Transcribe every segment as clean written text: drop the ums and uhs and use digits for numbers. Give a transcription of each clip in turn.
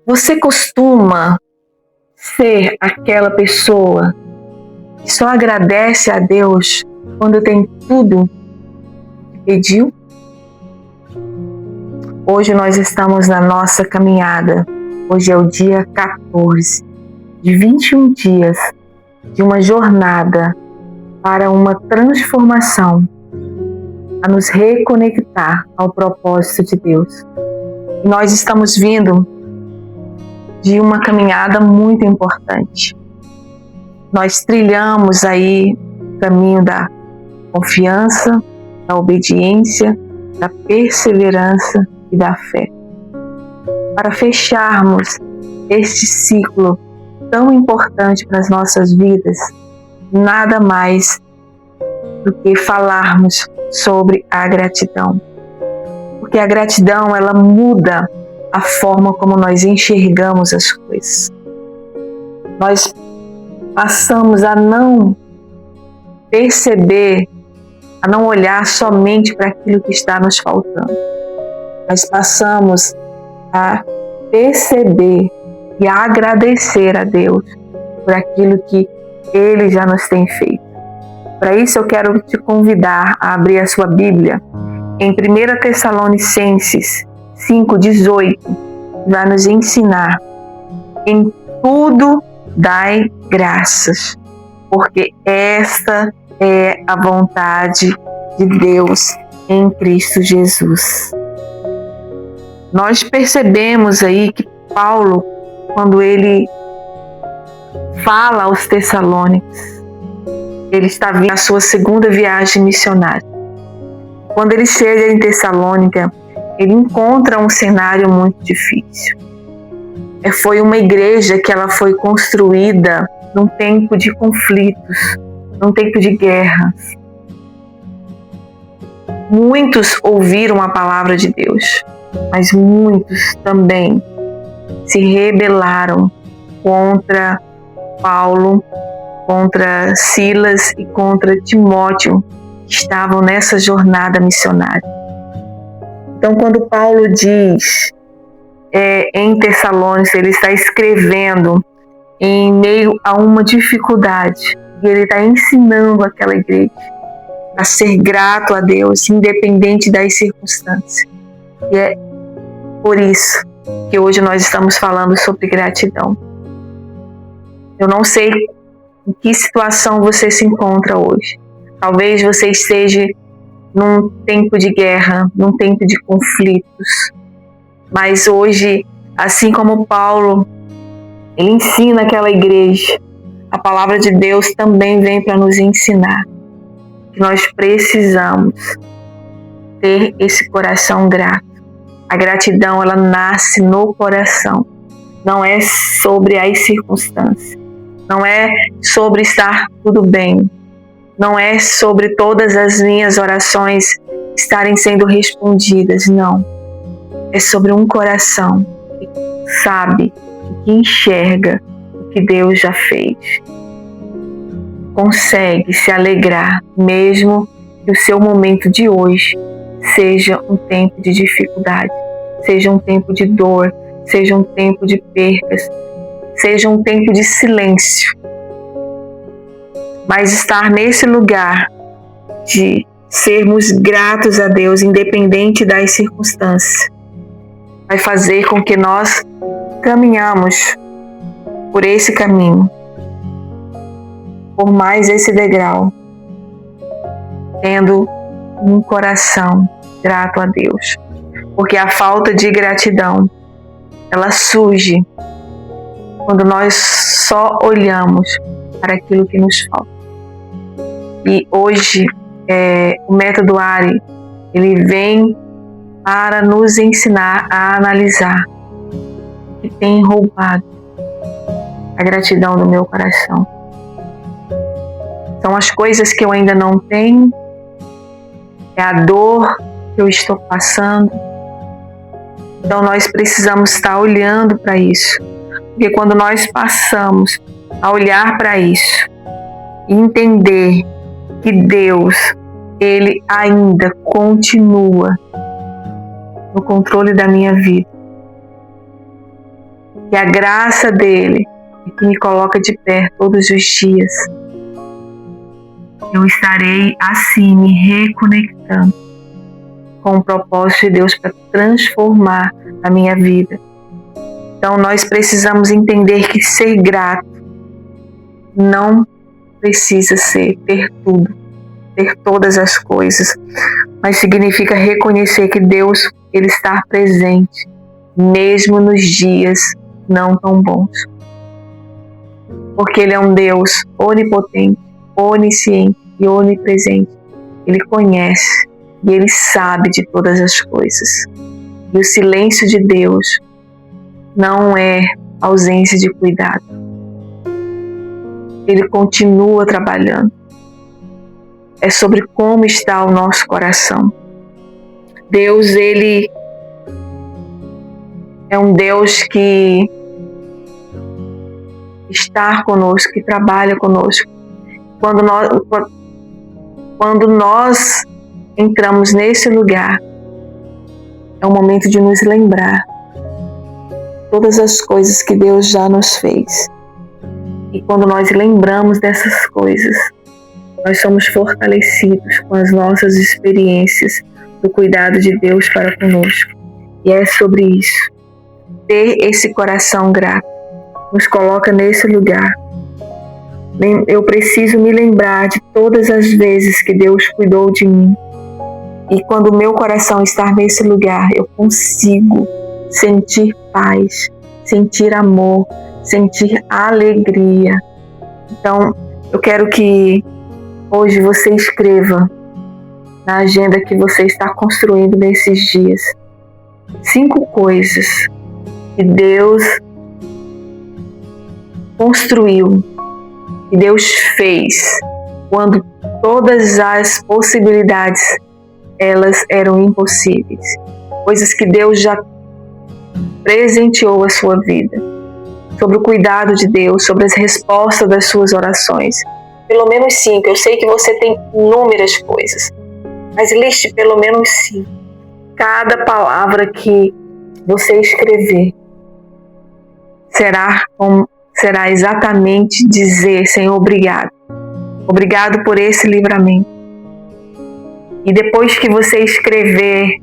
Você costuma ser aquela pessoa que só agradece a Deus quando tem tudo que pediu? Hoje nós estamos na nossa caminhada. Hoje é o dia 14 de 21 dias de uma jornada para uma transformação, a nos reconectar ao propósito de Deus. E nós estamos vindo de uma caminhada muito importante. Nós trilhamos aí o caminho da confiança, da obediência, da perseverança e da fé. Para fecharmos este ciclo tão importante para as nossas vidas, nada mais do que falarmos sobre a gratidão. Porque a gratidão, ela muda a forma como nós enxergamos as coisas. Nós passamos a não perceber, a não olhar somente para aquilo que está nos faltando. Nós passamos a perceber e a agradecer a Deus por aquilo que Ele já nos tem feito. Para isso eu quero te convidar a abrir a sua Bíblia em 1 Tessalonicenses 5,18, vai nos ensinar: em tudo dai graças, porque esta é a vontade de Deus em Cristo Jesus. Nós percebemos aí que Paulo, quando ele fala aos Tessalônicos, ele está vindo na sua segunda viagem missionária. Quando ele chega em Tessalônica, ele encontra um cenário muito difícil. Foi uma igreja que ela foi construída num tempo de conflitos, num tempo de guerras. Muitos ouviram a palavra de Deus, mas muitos também se rebelaram contra Paulo, contra Silas e contra Timóteo, que estavam nessa jornada missionária. Então, quando Paulo diz em Tessalônica, ele está escrevendo em meio a uma dificuldade, e ele está ensinando aquela igreja a ser grato a Deus, independente das circunstâncias. E é por isso que hoje nós estamos falando sobre gratidão. Eu não sei em que situação você se encontra hoje. Talvez você esteja num tempo de guerra, num tempo de conflitos. Mas hoje, assim como Paulo, ele ensina aquela igreja, a palavra de Deus também vem para nos ensinar que nós precisamos ter esse coração grato. A gratidão, ela nasce no coração. Não é sobre as circunstâncias. Não é sobre estar tudo bem. Não é sobre todas as minhas orações estarem sendo respondidas. Não. É sobre um coração que sabe, que enxerga o que Deus já fez. Consegue se alegrar, mesmo que o seu momento de hoje seja um tempo de dificuldade, seja um tempo de dor, seja um tempo de percas, seja um tempo de silêncio. Mas estar nesse lugar de sermos gratos a Deus, independente das circunstâncias, vai fazer com que nós caminhamos por esse caminho, por mais esse degrau, tendo um coração grato a Deus. Porque a falta de gratidão, ela surge quando nós só olhamos para aquilo que nos falta. E hoje, o método ARI, ele vem para nos ensinar a analisar o que tem roubado a gratidão do meu coração. São as coisas que eu ainda não tenho, é a dor que eu estou passando. Então nós precisamos estar olhando para isso, porque quando nós passamos a olhar para isso e entender que Deus, Ele ainda continua no controle da minha vida, E a graça dele é que me coloca de pé todos os dias. Eu estarei assim me reconectando com o propósito de Deus para transformar a minha vida. Então nós precisamos entender que ser grato não precisa ser ter tudo, ter todas as coisas, mas significa reconhecer que Deus, ele está presente, mesmo nos dias não tão bons. Porque ele é um Deus onipotente, onisciente e onipresente. Ele conhece e ele sabe de todas as coisas. E o silêncio de Deus não é ausência de cuidado. Ele continua trabalhando. É sobre como está o nosso coração. Deus, ele é um Deus que está conosco, que trabalha conosco. Quando nós entramos nesse lugar, é o momento de nos lembrar todas as coisas que Deus já nos fez. E quando nós lembramos dessas coisas, nós somos fortalecidos com as nossas experiências do cuidado de Deus para conosco. E é sobre isso. Ter esse coração grato nos coloca nesse lugar. Eu preciso me lembrar de todas as vezes que Deus cuidou de mim. E quando o meu coração está nesse lugar, eu consigo sentir paz, sentir amor, sentir alegria. Então, eu quero que hoje você escreva na agenda que você está construindo nesses dias 5 coisas que Deus construiu, que Deus fez, quando todas as possibilidades elas eram impossíveis. Coisas que Deus já presenteou a sua vida. Sobre o cuidado de Deus, sobre as respostas das suas orações. Pelo menos 5. Eu sei que você tem inúmeras coisas, mas liste pelo menos 5. Cada palavra que você escrever será exatamente dizer: Senhor, obrigado. Obrigado por esse livramento. E depois que você escrever,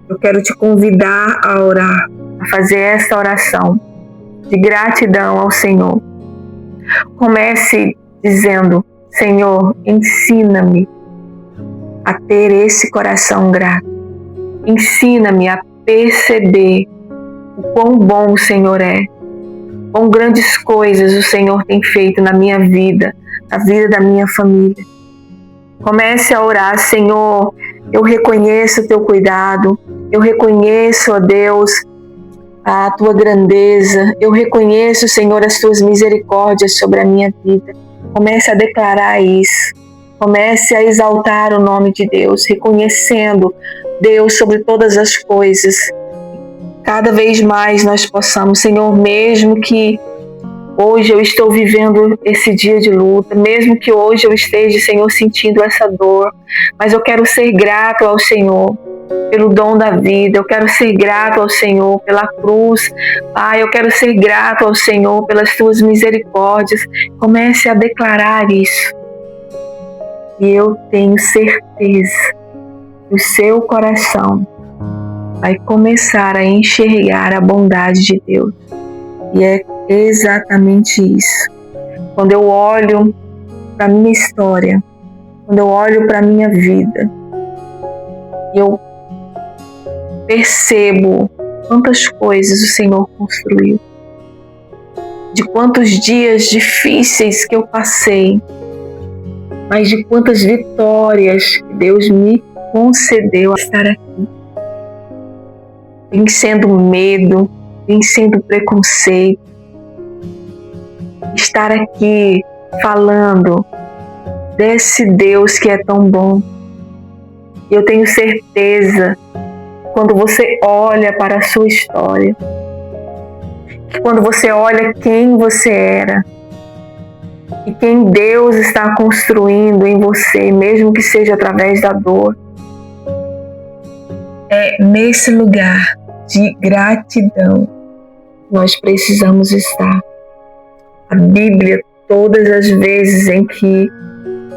eu quero te convidar a orar, a fazer essa oração de gratidão ao Senhor. Comece dizendo: Senhor, ensina-me a ter esse coração grato. Ensina-me a perceber o quão bom o Senhor é, quão grandes coisas o Senhor tem feito na minha vida, na vida da minha família. Comece a orar: Senhor, eu reconheço o teu cuidado, eu reconheço, ó Deus, a tua grandeza, eu reconheço, Senhor, as tuas misericórdias sobre a minha vida. Comece a declarar isso, comece a exaltar o nome de Deus, reconhecendo Deus sobre todas as coisas. Cada vez mais nós possamos, Senhor, mesmo que hoje eu estou vivendo esse dia de luta, mesmo que hoje eu esteja, Senhor, sentindo essa dor, mas eu quero ser grato ao Senhor pelo dom da vida, eu quero ser grato ao Senhor pela cruz, Pai, eu quero ser grato ao Senhor pelas tuas misericórdias. Comece a declarar isso. E eu tenho certeza que o seu coração vai começar a enxergar a bondade de Deus. E é exatamente isso. Quando eu olho para a minha história, quando eu olho para a minha vida, eu percebo quantas coisas o Senhor construiu, de quantos dias difíceis que eu passei, mas de quantas vitórias que Deus me concedeu a estar aqui. Vencendo medo, vencendo preconceito, estar aqui falando desse Deus que é tão bom. Eu tenho certeza, quando você olha para a sua história, que quando você olha quem você era e quem Deus está construindo em você, mesmo que seja através da dor, é nesse lugar de gratidão nós precisamos estar. A Bíblia, todas as vezes em que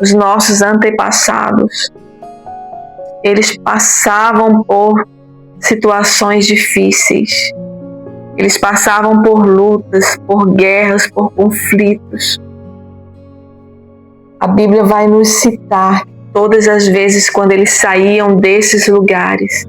os nossos antepassados, eles passavam por situações difíceis, eles passavam por lutas, por guerras, por conflitos. A Bíblia vai nos citar todas as vezes quando eles saíam desses lugares,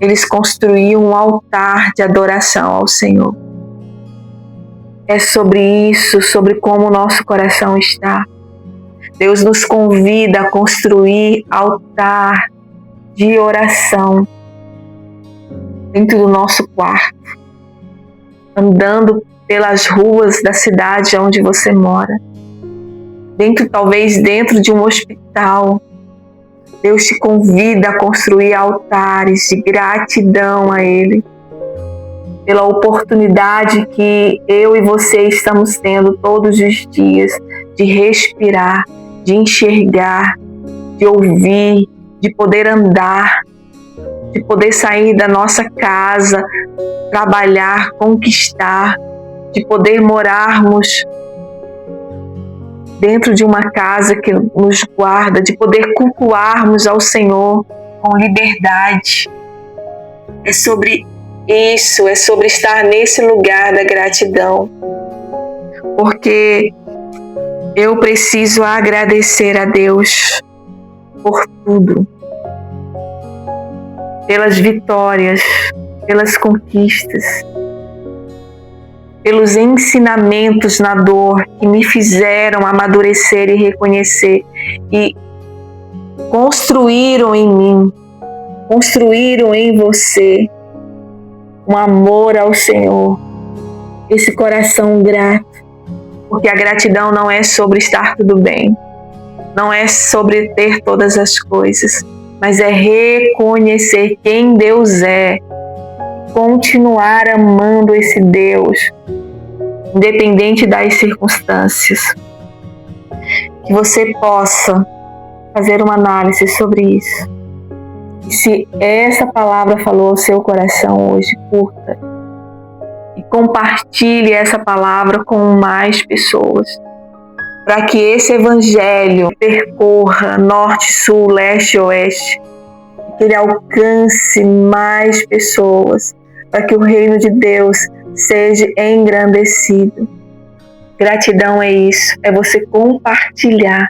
eles construíam um altar de adoração ao Senhor. É sobre isso, sobre como o nosso coração está. Deus nos convida a construir altar de oração dentro do nosso quarto, andando pelas ruas da cidade onde você mora, talvez dentro de um hospital. Deus te convida a construir altares de gratidão a Ele, pela oportunidade que eu e você estamos tendo todos os dias de respirar, de enxergar, de ouvir, de poder andar, de poder sair da nossa casa, trabalhar, conquistar, de poder morarmos dentro de uma casa que nos guarda, de poder cultuarmos ao Senhor com liberdade. É sobre isso, é sobre estar nesse lugar da gratidão. Porque eu preciso agradecer a Deus por tudo. Pelas vitórias, pelas conquistas, pelos ensinamentos na dor que me fizeram amadurecer e reconhecer e construíram em mim, construíram em você um amor ao Senhor, esse coração grato, porque a gratidão não é sobre estar tudo bem, não é sobre ter todas as coisas, mas é reconhecer quem Deus é, continuar amando esse Deus, independente das circunstâncias. Que você possa fazer uma análise sobre isso. E se essa palavra falou ao seu coração hoje, curta e compartilhe essa palavra com mais pessoas, para que esse evangelho percorra norte, sul, leste e oeste, que ele alcance mais pessoas, para que o reino de Deus seja engrandecido. Gratidão é isso, é você compartilhar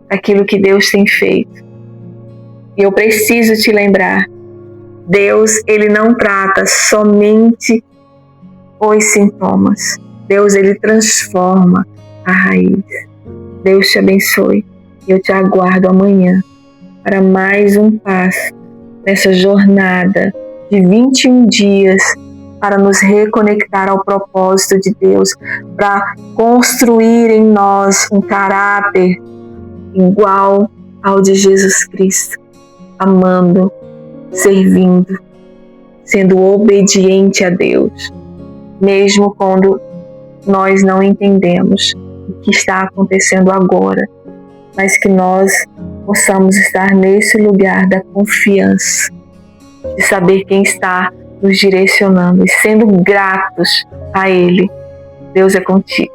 aquilo que Deus tem feito. E eu preciso te lembrar, Deus, ele não trata somente os sintomas. Deus, ele transforma a raiz. Deus te abençoe. Eu te aguardo amanhã para mais um passo nessa jornada de 21 dias para nos reconectar ao propósito de Deus, para construir em nós um caráter igual ao de Jesus Cristo, amando, servindo, sendo obediente a Deus, mesmo quando nós não entendemos o que está acontecendo agora, mas que nós possamos estar nesse lugar da confiança, de saber quem está nos direcionando e sendo gratos a Ele. Deus é contigo.